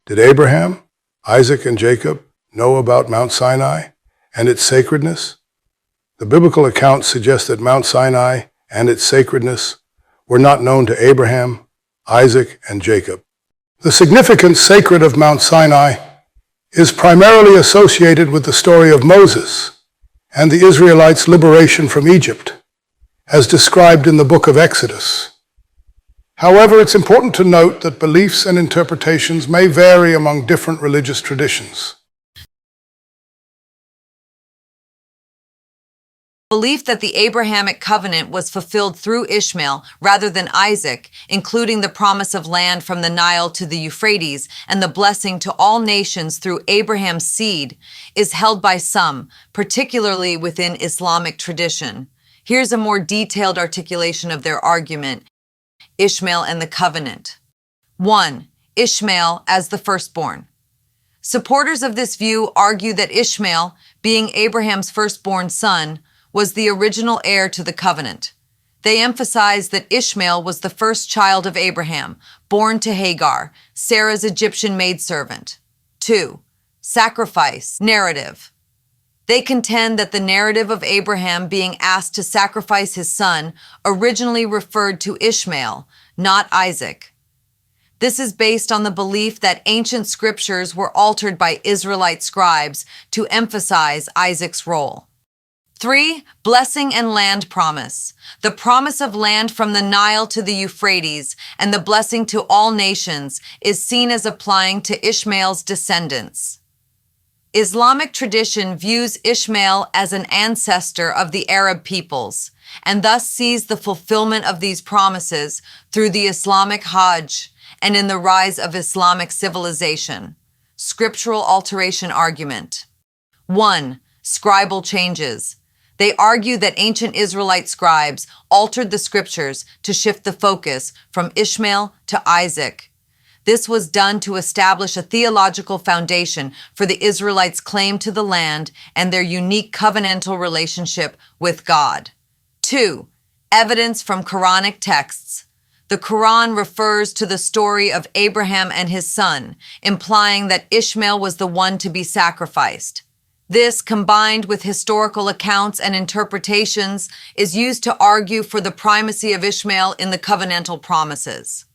Did Abraham, Isaac, and Jacob know about Mount Sinai and its sacredness? The biblical accounts suggest that Mount Sinai and its sacredness were not known to Abraham, Isaac, and Jacob. The significance sacred of Mount Sinai is primarily associated with the story of Moses and the Israelites' liberation from Egypt, as described in the book of Exodus. However, it's important to note that beliefs and interpretations may vary among different religious traditions. Belief that the Abrahamic covenant was fulfilled through Ishmael rather than Isaac, including the promise of land from the Nile to the Euphrates and the blessing to all nations through Abraham's seed, is held by some, particularly within Islamic tradition. Here's a more detailed articulation of their argument. Ishmael and the covenant. 1. Ishmael as the firstborn. Supporters of this view argue that Ishmael, being Abraham's firstborn son, was the original heir to the covenant. They emphasize that Ishmael was the first child of Abraham, born to Hagar, Sarah's Egyptian maidservant. 2. Sacrifice narrative. They contend that the narrative of Abraham being asked to sacrifice his son originally referred to Ishmael, not Isaac. This is based on the belief that ancient scriptures were altered by Israelite scribes to emphasize Isaac's role. 3. Blessing and land promise. The promise of land from the Nile to the Euphrates and the blessing to all nations is seen as applying to Ishmael's descendants. Islamic tradition views Ishmael as an ancestor of the Arab peoples, and thus sees the fulfillment of these promises through the Islamic Hajj and in the rise of Islamic civilization. Scriptural alteration argument. 1. Scribal changes. They argue that ancient Israelite scribes altered the scriptures to shift the focus from Ishmael to Isaac. This was done to establish a theological foundation for the Israelites' claim to the land and their unique covenantal relationship with God. 2. Evidence from Quranic texts. The Quran refers to the story of Abraham and his son, implying that Ishmael was the one to be sacrificed. This, combined with historical accounts and interpretations, is used to argue for the primacy of Ishmael in the covenantal promises.